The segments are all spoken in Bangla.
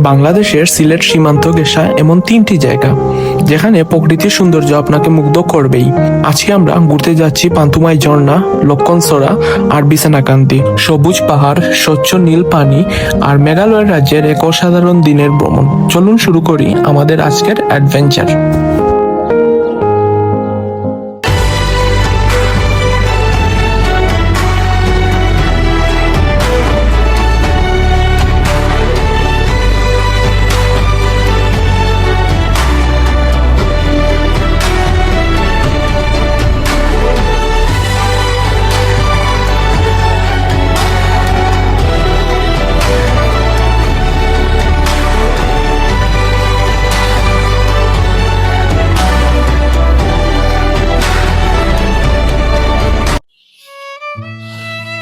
বাংলাদেশের সিলেট সীমান্ত ঘেঁষা এমন তিনটি জায়গা যেখানে প্রকৃতির সৌন্দর্য আপনাকে মুগ্ধ করবেই। আজকে আমরা ঘুরতে যাচ্ছি পান্তুমাই ঝর্ণা, লক্ষণছড়া আর বিছানাকান্দি। সবুজ পাহাড়, স্বচ্ছ নীল পানি আর মেঘালয় রাজ্যের এক অসাধারণ দিনের ভ্রমণ। চলুন শুরু করি আমাদের আজকের অ্যাডভেঞ্চার।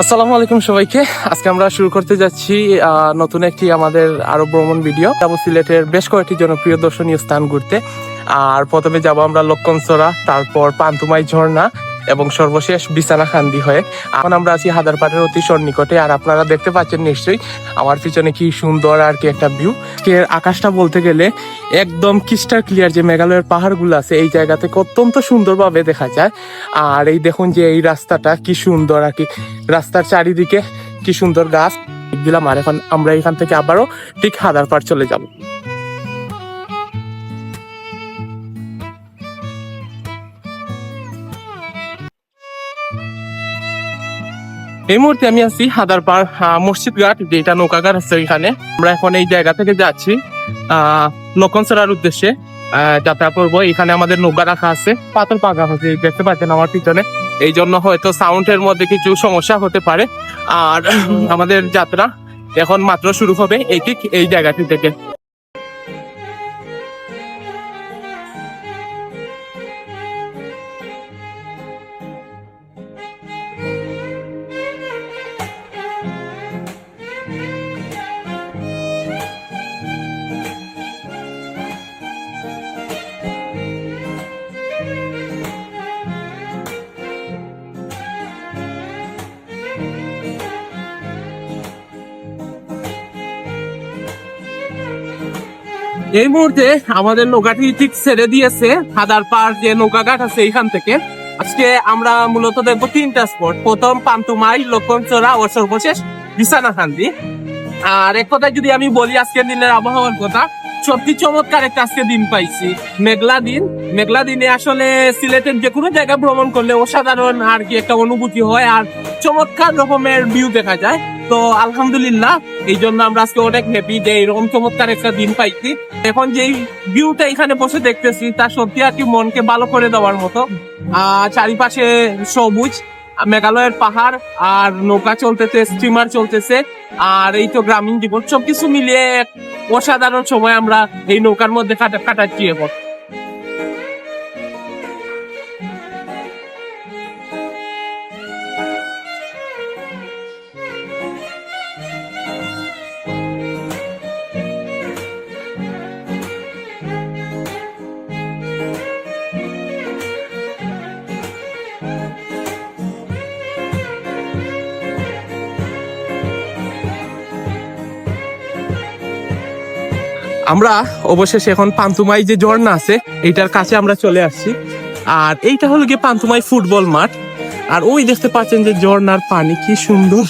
আসসালামু আলাইকুম সবাইকে। আজকে আমরা শুরু করতে যাচ্ছি নতুন একটি আমাদের আরো ভ্রমণ ভিডিও। যাবো সিলেটের বেশ কয়েকটি জনপ্রিয় দর্শনীয় স্থান ঘুরতে। আর প্রথমে যাব আমরা লক্ষণছড়া, তারপর পান্তুমাই ঝর্ণা এবং সর্বশেষ বিছানাকান্দি হয়ে। এখন আমরা আছি হাদারপাড়ের অতি সন্নিকটে। আর আপনারা দেখতে পাচ্ছেন নিশ্চয়ই আমার পিছনে কি সুন্দর আর কি একটা ভিউ। আকাশটা বলতে গেলে একদম ক্রিস্টাল ক্লিয়ার। যে মেঘালয়ের পাহাড়গুলো আছে এই জায়গা থেকে অত্যন্ত সুন্দরভাবে দেখা যায়। আর এই দেখুন যে এই রাস্তাটা কি সুন্দর আর কি, রাস্তার চারিদিকে কি সুন্দর গাছ দিলাম। আর এখন আমরা এখান থেকে আবারও ঠিক হাদারপাড় চলে যাব। এই মুহূর্তে আমি আছি হাদারপাড় মসজিদ ঘাট, যেটা নৌকাঘাট আছে ওইখানে। আমরা এখন এই জায়গা থেকে যাচ্ছি লক্ষণছড়ার উদ্দেশ্যে যাত্রা করবো। এখানে আমাদের নৌকা রাখা আছে, পাথর পাকা হচ্ছে দেখতে পাচ্ছেন আমার পিছনে। এই জন্য হয়তো সাউন্ডের মধ্যে কিছু সমস্যা হতে পারে। আর আমাদের যাত্রা এখন মাত্র শুরু হবে এই ঠিক এই জায়গাটি থেকে। এই মুহূর্তে আমাদের নৌকাটি ঠিক ছেড়ে দিয়েছে হাদারপাড় যে নৌকাঘাট আছে এইখান থেকে। আজকে আমরা মূলত দেখবো তিনটা স্পট। প্রথম পান্তুমাই, লক্ষণছড়া ও সর্বশেষ বিছানাকান্দি। আর এক কথায় যদি আমি বলি আজকের দিনের আবহাওয়ার কথা, সত্যি চমৎকার একটা আজকে দিন পাইছি। মেঘলা দিনে আসলে সিলেটের যে কোনো জায়গায় ভ্রমণ করলে অসাধারণ আর কি একটা অনুভূতি হয়, আর চমৎকার রকমের ভিউ দেখা যায়। তো আলহামদুলিল্লাহ, এই জন্য আমরা আজকে অনেক হ্যাপি যে এরকম চমৎকার একটা দিন পাইছি। এখন যেই ভিউটা এখানে বসে দেখতেছি তা সত্যি আর কি মনকে ভালো করে দেওয়ার মতো। চারিপাশে সবুজ, মেঘালয়ের পাহাড়, আর নৌকা চলতেছে, স্টিমার চলতেছে, আর এই তো গ্রামীণ জীবন, সবকিছু মিলিয়ে অসাধারণ সময় আমরা এই নৌকার মধ্যে কাটাচ্ছি এখন। আমরা অবশেষে এখন পান্তুমাই যে ঝর্ণা আছে এইটার কাছে আমরা চলে আসছি। আর এইটা হলো গিয়ে পান্তুমাই ফুটবল মাঠ। আর ওই দেখতে পাচ্ছেন যে ঝর্ণার পানি কি সুন্দর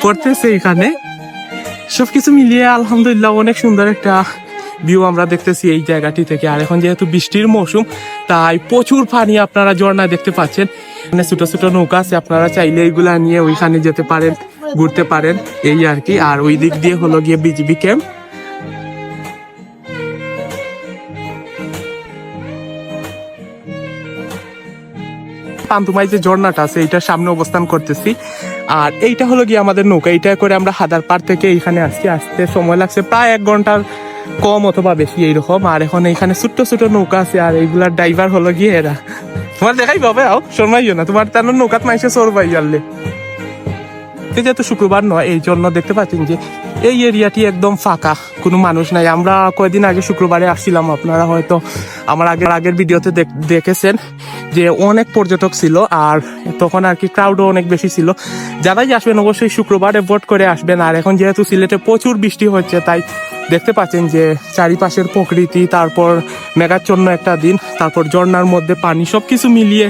পড়তেছে এখানে। সবকিছু মিলিয়ে আলহামদুলিল্লাহ অনেক সুন্দর একটা ভিউ আমরা দেখতেছি এই জায়গাটি থেকে। আর এখন যেহেতু বৃষ্টির মৌসুম, তাই প্রচুর পানি আপনারা ঝর্ণায় দেখতে পাচ্ছেন। মানে ছোট ছোট নৌকা আছে, আপনারা চাইলে এইগুলা নিয়ে ওইখানে যেতে পারেন, ঘুরতে পারেন এই আর কি। আর ওই দিক দিয়ে হলো গিয়ে বিজিবি ক্যাম্প। পান্তুমাই যে ঝর্ণাটা আছে এইটার সামনে অবস্থান করতেছি। আর এইটা হলো গিয়ে আমাদের নৌকা। এইটা করে আমরা হাদারপাড় থেকে এইখানে আসতে সময় লাগছে প্রায় 1 ঘন্টার কম অথবা বেশি এইরকম। আর এখন এইখানে ছোট্ট ছোট নৌকা আছে, আর এইগুলার ড্রাইভার হলো গিয়ে এরা। তোমার দেখাই পাবে, আও শর্মাইও না, তোমার তেন নৌকাত মাইসে চড়বাই জানলে। যেহেতু শুক্রবার নয়, এই জন্য দেখতে পাচ্ছেন যে এই এরিয়াটি একদম ফাঁকা, কোনো মানুষ নাই। আমরা কয়েকদিন আগে শুক্রবারে আসছিলাম, আপনারা হয়তো আমার আগের ভিডিওতে দেখেছেন যে অনেক পর্যটক ছিল, আর তখন আর কি ক্রাউডও অনেক বেশি ছিল। যারাই আসবেন অবশ্যই শুক্রবারে ভোট করে আসবেন। আর এখন যেহেতু সিলেটে প্রচুর বৃষ্টি হচ্ছে, তাই দেখতে পাচ্ছেন যে চারিপাশের প্রকৃতি, তারপর মেঘাচ্ছন্ন একটা দিন, তারপর ঝর্ণার মধ্যে পানি, সবকিছু মিলিয়ে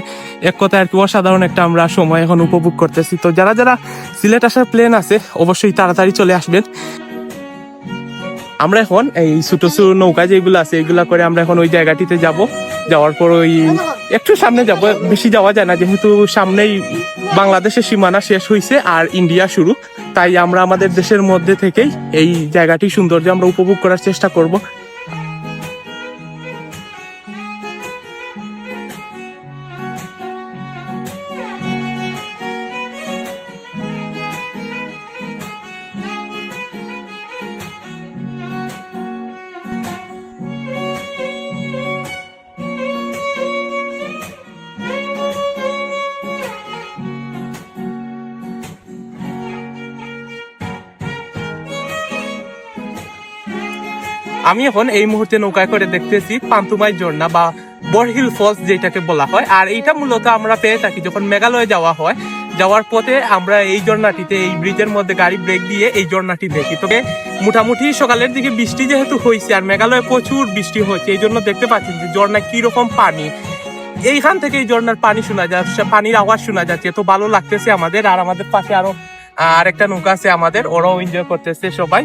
এক কথায় আর কি অসাধারণ একটা আমরা সময় এখন উপভোগ করতেছি। তো যারা যারা সিলেট আসার প্ল্যান আছে অবশ্যই তাড়াতাড়ি চলে আসবেন। আমরা এখন এই ছোট ছোট নৌকা যেগুলো আছে এগুলা করে আমরা এখন ওই জায়গাটিতে যাব। যাওয়ার পর ওই একটু সামনে যাব, বেশি যাওয়া যায় না যেহেতু সামনেই বাংলাদেশের সীমানা শেষ হয়েছে আর ইন্ডিয়া শুরু, তাই আমরা আমাদের দেশের মধ্যে থেকেই এই জায়গাটি সৌন্দর্য আমরা উপভোগ করার চেষ্টা করব। আমি এখন এই মুহূর্তে নৌকায় করে দেখতেছি পান্তুমাই ঝর্ণা বা বরহিল ফলস যেটাকে বলা হয়। আর এইটা মূলত আমরা পেয়ে থাকি যখন মেঘালয়ে যাওয়া হয়, যাওয়ার পথে আমরা এই ঝর্ণাটিতে, এই ব্রিজের মধ্যে গাড়ি ব্রেক দিয়ে এই ঝর্ণাটি দেখি। তবে মোটামুটি সকালের দিকে বৃষ্টি যেহেতু হয়েছে আর মেঘালয়ে প্রচুর বৃষ্টি হচ্ছে, এই জন্য দেখতে পাচ্ছেন যে ঝর্ণায় কিরকম পানি। এইখান থেকে এই ঝর্ণার পানি শোনা যাচ্ছে, পানির আওয়াজ শোনা যাচ্ছে, এত ভালো লাগতেছে আমাদের। আর আমাদের পাশে আরো আরেকটা নৌকা আছে আমাদের, ওরাও এনজয় করতেছে সবাই।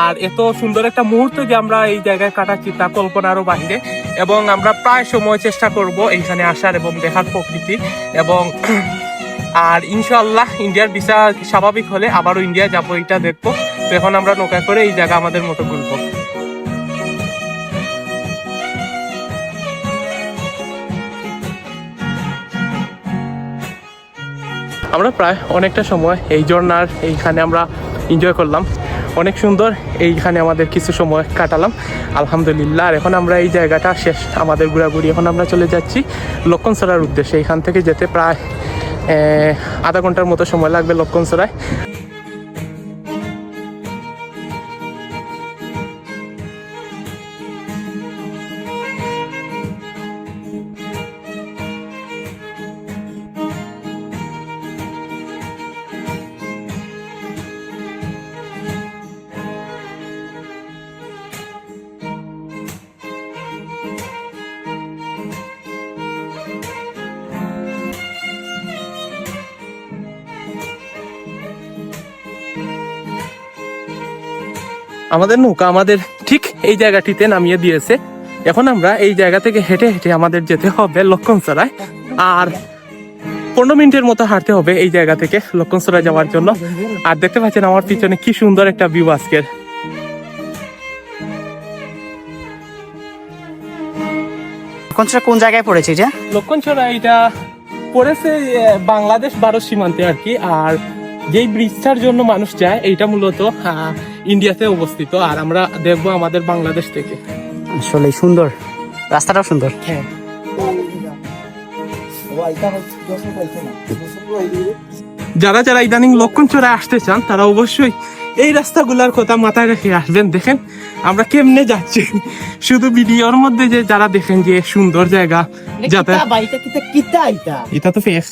আর এত সুন্দর একটা মুহূর্ত যে আমরা এই জায়গায় কাটাচ্ছি তা কল্পনারও বাহিরে। এবং আমরা প্রায় সময় চেষ্টা করব এইখানে আসার এবং দেখার প্রকৃতি। এবং আর ইনশাআল্লাহ ইন্ডিয়ার ভিসা স্বাভাবিক হলে আবারও ইন্ডিয়া যাবো, এটা দেখবো। তো এখন আমরা নৌকা করে এই জায়গা আমাদের মতো ঘুরবো। আমরা প্রায় অনেকটা সময় এই ঝর্ণার এইখানে আমরা এনজয় করলাম, অনেক সুন্দর এইখানে আমাদের কিছু সময় কাটালাম আলহামদুলিল্লাহ। আর এখন আমরা এই জায়গাটা শেষ আমাদের ঘোরাঘুরি, এখন আমরা চলে যাচ্ছি লক্ষণসরার উদ্দেশ্যে। এইখান থেকে যেতে প্রায় আধা ঘন্টার মতো সময় লাগবে লক্ষণসরায়। আমাদের নৌকা আমাদের ঠিক এই জায়গাটিতে নামিয়ে দিয়েছে। এখন আমরা এই জায়গা থেকে হেঁটে হেঁটে আমাদের যেতে হবে লক্ষণসরায়। আর 15 মিনিটের মতো হাঁটতে হবে এই জায়গা থেকে লক্ষণসরায় যাওয়ার জন্য। আর দেখতে পাচ্ছেন আমার পিছনে কি সুন্দর একটা ভিউ আজকের। লক্ষণসরা কোন জায়গায় পড়েছে এটা? লক্ষণসরা এটা পড়েছে বাংলাদেশ ভারত সীমান্তে আর কি। আর যেই ব্রিজটার জন্য মানুষ যায় এইটা মূলত ইন্ডিয়াতে অবস্থিত। আর আমরা দেখবো আমাদের বাংলাদেশ থেকে। আসলে সুন্দর, রাস্তাটাও সুন্দর। হ্যাঁ, যারা যারা ইদানিং লক্ষণসরা আসতে চান তারা অবশ্যই এই রাস্তাগুলোর কথা মাথায় রেখে আসবেন। দেখেন আমরা কেমনে যাচ্ছি, শুধু ভিডিওর মধ্যে যে যারা দেখেন যে সুন্দর জায়গা, যাতে এটা তো ফেস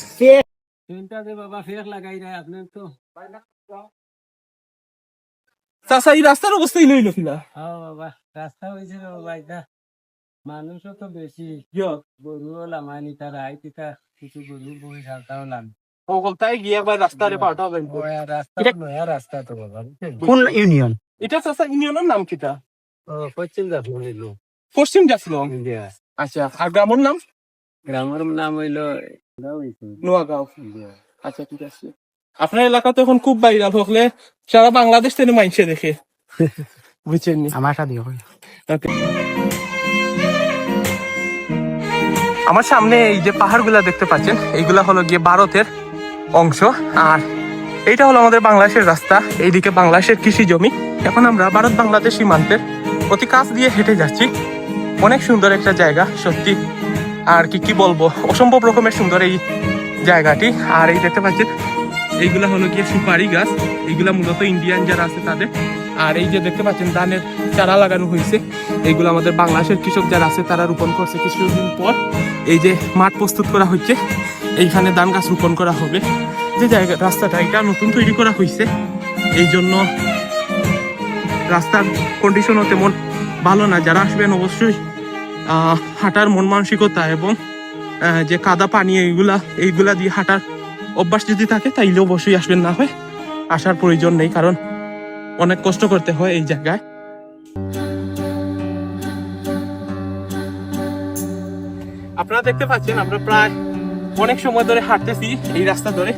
চাচা এই রাস্তার অবস্থা লইল কিনা। রাস্তা হয়েছে মানুষও তো বেশি, গরু লামানি তারা আইতিকা কিছু গরু বই সালতা হলাম তাই গিয়ে একবার রাস্তারে পাঠ হবেন। রাস্তা তো বাবা কোন ইউনিয়ন এটা চাচা ইউনিয়নের নাম কিটা? পশ্চিম জাফলং হইলো, পশ্চিম জাফলং। আচ্ছা, আর গ্রামের নাম? গ্রামের নাম হইলো নোয়াগাঁও। আচ্ছা ঠিক আছে। আপনার এলাকা তো এখন খুব ভাইরাল হলে সারা বাংলাদেশ থেকে মাইনছে দেখে, বুঝছেন? আমার সাথে আমার সামনে এই যে পাহাড়গুলা দেখতে পাচ্ছেন এইগুলা হলো গিয়ে ভারতের অংশ। আর এইটা হলো আমাদের বাংলাদেশের রাস্তা, এইদিকে বাংলাদেশের কৃষি জমি। এখন আমরা ভারত বাংলাদেশ সীমান্তের অতি কাছ দিয়ে হেঁটে যাচ্ছি। অনেক সুন্দর একটা জায়গা সত্যি, আর কি বলবো, অসম্ভব রকমের সুন্দর এই জায়গাটি। আর এই দেখতে পাচ্ছেন এইগুলা হলো গিয়ে সুপারি গাছ, এইগুলা মূলত ইন্ডিয়ান যারা আছে তাদের। আর এই যে দেখতে পাচ্ছেন ধানের চারা লাগানো হয়েছে, এইগুলো আমাদের বাংলাদেশের কৃষক যারা আছে তারা রোপণ করছে। কিছুদিন পর এই যে মাঠ প্রস্তুত করা হচ্ছে, এইখানে ধান গাছ রোপণ করা হবে। যে জায়গা রাস্তাটা এটা নতুন তৈরি করা হয়েছে, এই জন্য রাস্তার কন্ডিশনও তেমন ভালো না। যারা আসবেন অবশ্যই হাঁটার মন মানসিকতা এবং যে কাদা পানি এইগুলা দিয়ে হাঁটার অভ্যাস যদি থাকে তাইলে অবশ্যই আসবেন, না হয় আসার প্রয়োজন নেই, কারণ অনেক কষ্ট করতে হয় এই জায়গায়। আপনারা দেখতে পাচ্ছেন আমরা প্রায় অনেক সময় ধরে হাঁটতেছি এই রাস্তা ধরে,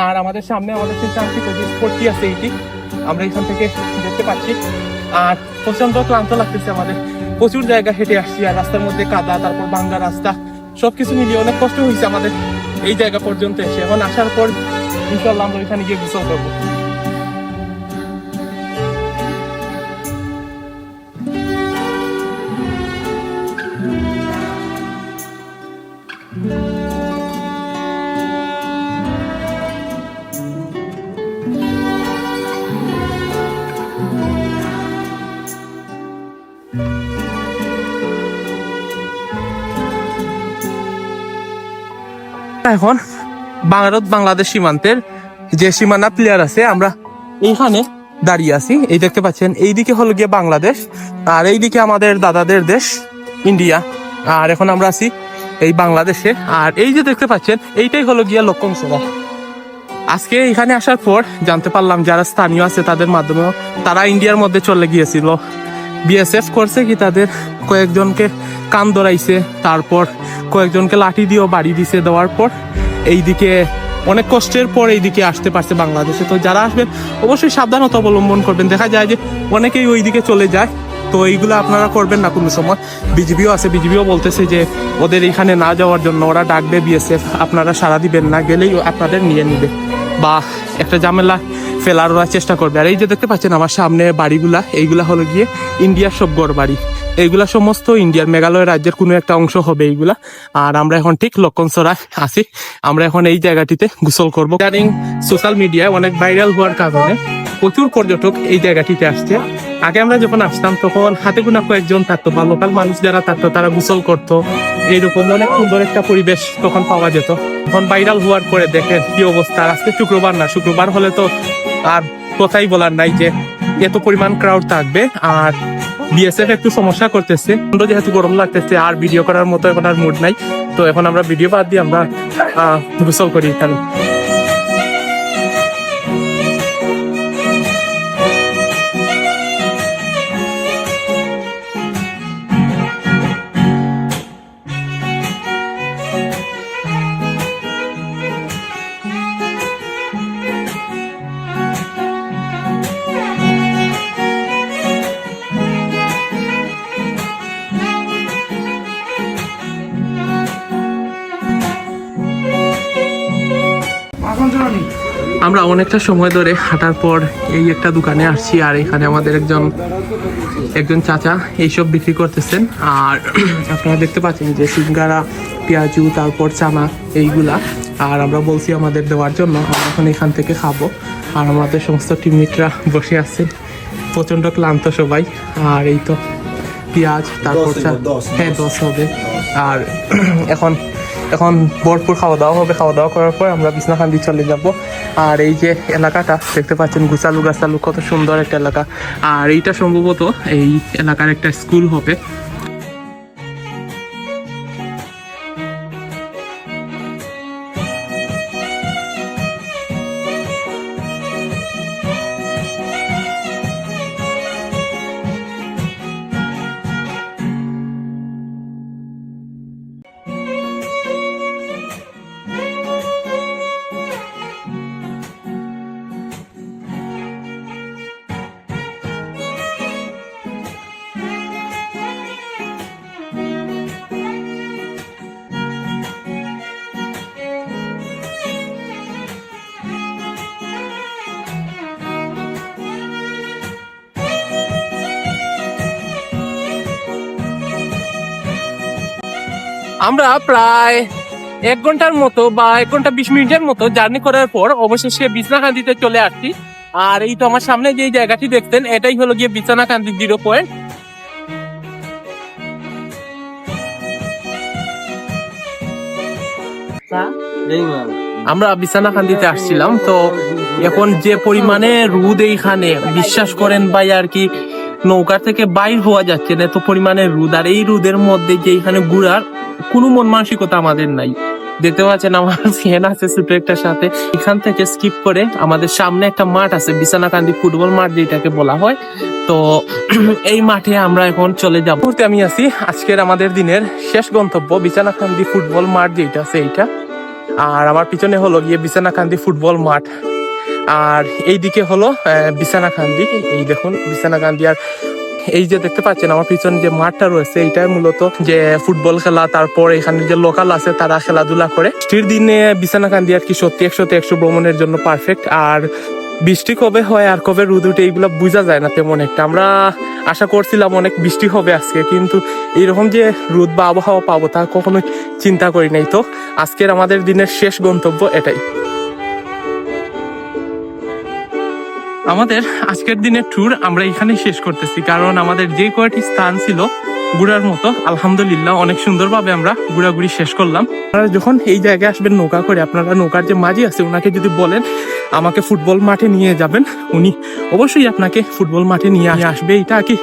আর আমাদের সামনে আমাদের চিন্তাঙ্কিত যে স্পটটি আছে এইটি আমরা এখান থেকে দেখতে পাচ্ছি। আর প্রচন্ড ক্লান্ত লাগতেছে আমাদের, প্রচুর জায়গা হেঁটে আসছি, আর রাস্তার মধ্যে কাদা, তারপর ভাঙ্গা রাস্তা, সবকিছু মিলিয়ে অনেক কষ্ট হয়েছে আমাদের এই জায়গা পর্যন্ত এসে। এখন আসার পর ইনশাল্লাহ আমরা এখানে গিয়ে গোসল করবো। এখন ভারত বাংলাদেশ সীমান্তের যে সীমানা প্লেয়ার আছে, আমরা এইখানে দাঁড়িয়ে আছি। এই দেখতে পাচ্ছেন এইদিকে হলো গিয়ে বাংলাদেশ, আর এইদিকে আমাদের দাদাদের দেশ ইন্ডিয়া। আর এখন আমরা আছি এই বাংলাদেশে, আর এই যে দেখতে পাচ্ছেন এইটাই হলো গিয়া লক্ষণসভা। আজকে এখানে আসার পর জানতে পারলাম যারা স্থানীয় আছে তাদের মাধ্যমেও তারা ইন্ডিয়ার মধ্যে চলে গিয়েছিল। বিএসএফ করছে কি, তাদের কয়েকজনকে কান ধরাইছে, তারপর কয়েকজনকে লাঠি দিয়েও বাড়ি দিছে, দেওয়ার পর এইদিকে অনেক কষ্টের পর এইদিকে আসতে পারছে বাংলাদেশে। তো যারা আসবেন অবশ্যই সাবধানতা অবলম্বন করবেন। দেখা যায় যে অনেকেই ওইদিকে চলে যায়, তো এইগুলো আপনারা করবেন না কোনো সময়। বিজিবিও আছে, বিজিবিও বলতেছে যে ওদের এখানে না যাওয়ার জন্য, ওরা ডাকবে বিএসএফ, আপনারা সাড়া দিবেন না, গেলেই আপনাদের নিয়ে নিবে বা একটা ঝামেলা ফেলার ওরা চেষ্টা করবে। আর এই যে দেখতে পাচ্ছেন আমার সামনে বাড়িগুলা, এইগুলা হলো গিয়ে ইন্ডিয়ার সব গড় বাড়ি, এইগুলা সমস্ত ইন্ডিয়ার মেঘালয় রাজ্যের কোনো একটা অংশ হবে এইগুলা। আর আমরা এখন ঠিক লক্ষণসরায় আছি, আমরা এখন এই জায়গাটিতে গোসল করবো। ইদানিং সোশ্যাল মিডিয়ায় অনেক ভাইরাল হওয়ার কারণে প্রচুর পর্যটক এই জায়গাটিতে আসছে। আগে আমরা যখন আসতাম তখন হাতে গোনা কয়েকজন থাকতো, বা লোকাল মানুষ যারা থাকতো তারা গোসল করতো, এইরকম অনেক সুন্দর একটা পরিবেশ তখন পাওয়া যেত। এখন ভাইরাল হওয়ার পরে দেখেন কি অবস্থা। আজকে শুক্রবার না, শুক্রবার হলে তো আর কথাই বলার নাই যে এত পরিমাণ ক্রাউড থাকবে। আর বিএসএফ একটু সমস্যা করতেছে, যেহেতু গরম লাগতেছে, আর ভিডিও করার মতো এখন আর মুড নাই। তো এখন আমরা ভিডিও বাদ দিয়ে আমরা গোসল করি এখানে। আমরা অনেকটা সময় ধরে হাঁটার পর এই একটা দোকানে আসছি, আর এখানে আমাদের একজন চাচা এইসব বিক্রি করতেছেন। আর আপনারা দেখতে পাচ্ছেন যে সিঙ্গারা, পেঁয়াজু, তারপর চানা এইগুলা। আর আমরা বলছি আমাদের দেওয়ার জন্য, আমরা এখন এখান থেকে খাবো। আর আমাদের সমস্ত টিমমেটরা বসে আছেন, প্রচন্ড ক্লান্ত সবাই। আর এই তো পেঁয়াজ, তারপর হ্যাঁ 10 হবে। আর এখন ভরপুর খাওয়া দাওয়া হবে। খাওয়া দাওয়া করার পর আমরা বিছনাকান্দি চলে যাব। আর এই যে এলাকাটা দেখতে পাচ্ছেন গুছালু গাছালু, কত সুন্দর একটা এলাকা। আর এইটা সম্ভবত এই এলাকার একটা স্কুল হবে। আমরা প্রায় 1 ঘন্টার মতো বা 1 ঘন্টা 20 মিনিটের মতো জার্নি করার পর অবশেষে বিছনাকান্দিতে চলে আসছি। আর এই তো আমার সামনে যে জায়গাটি দেখতেন, এটাই হলো গিয়ে বিছনাকান্দি 0 পয়েন্ট। আমরা বিছানাকান্দিতে আসছিলাম, তো এখন যে পরিমাণে রোদ এইখানে, বিশ্বাস করেন ভাই আর কি, নৌকা থেকে বাইর হওয়া যাচ্ছে না, এত পরিমাণে রোদ। আর এই রোদের মধ্যে যে এখানে ঘুরার কোনো মন মানসিকতা আমাদের নাই। দেখতে পাচ্ছেন আমার ফ্যান আছে ছোট একটা সাথে। এখান থেকে স্কিপ করে আমাদের সামনে একটা মাঠ আছে, বিছানাকান্দি ফুটবল মাঠ যেটাকে বলা হয়। তো এই মাঠে আমরা এখন চলে যাব। মুহূর্তে আমি আছি আজকের আমাদের দিনের শেষ গন্তব্য, বিছানাকান্দি ফুটবল মাঠ যেটা আছে এইটা। আর আমার পিছনে হলো গিয়ে বিছানাকান্দি ফুটবল মাঠ, আর এইদিকে হলো বিছানাকান্দি। এই দেখুন বিছানাকান্দি। আর এই যে দেখতে পাচ্ছেন আমার পিছনে যে মাঠটা রয়েছে, এইটাই মূলত যে ফুটবল খেলা, তারপর এখানে যে লোকাল আছে তারা খেলাধুলা করে। বৃষ্টির দিনে বিছানাকান্দি আর কি সত্যি 100-100 ভ্রমণের জন্য পারফেক্ট। আর বৃষ্টি কবে হয় আর কবে রোদ উঠে এইগুলো বোঝা যায় না তেমন একটা। আমরা আশা করছিলাম অনেক বৃষ্টি হবে আজকে, কিন্তু এইরকম যে রোদ বা আবহাওয়া পাবো তা কখনোই চিন্তা করি নাই। তো আজকের আমাদের দিনের শেষ গন্তব্য এটাই। আমাদের আজকের দিনের ট্যুর আমরা এখানেই শেষ করতেছি, কারণ আমাদের যে কয়টি স্থান ছিল ঘোরার মতো, আলহামদুলিল্লাহ অনেক সুন্দরভাবে আমরা ঘোরাঘুরি শেষ করলাম। আপনারা যখন এই জায়গায় আসবেন নৌকা করে, আপনারা নৌকার যে মাঝি আছে ওনাকে যদি বলেন আমাকে ফুটবল মাঠে নিয়ে যাবেন, উনি অবশ্যই আপনাকে ফুটবল মাঠে নিয়ে আসবে। এটা কি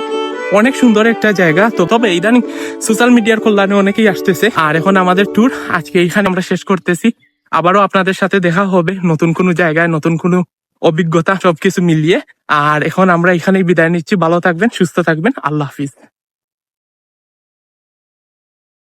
অনেক সুন্দর একটা জায়গা। তো তবে ইদানিং সোশ্যাল মিডিয়ার কল্যাণে অনেকেই আসতেছে। আর এখন আমাদের ট্যুর আজকে এইখানে আমরা শেষ করতেছি। আবারও আপনাদের সাথে দেখা হবে নতুন কোনো জায়গায়, নতুন কোনো অভিজ্ঞতা, সবকিছু মিলিয়ে। আর এখন আমরা এখানেই বিদায় নিচ্ছি। ভালো থাকবেন, সুস্থ থাকবেন, আল্লাহ হাফিজ।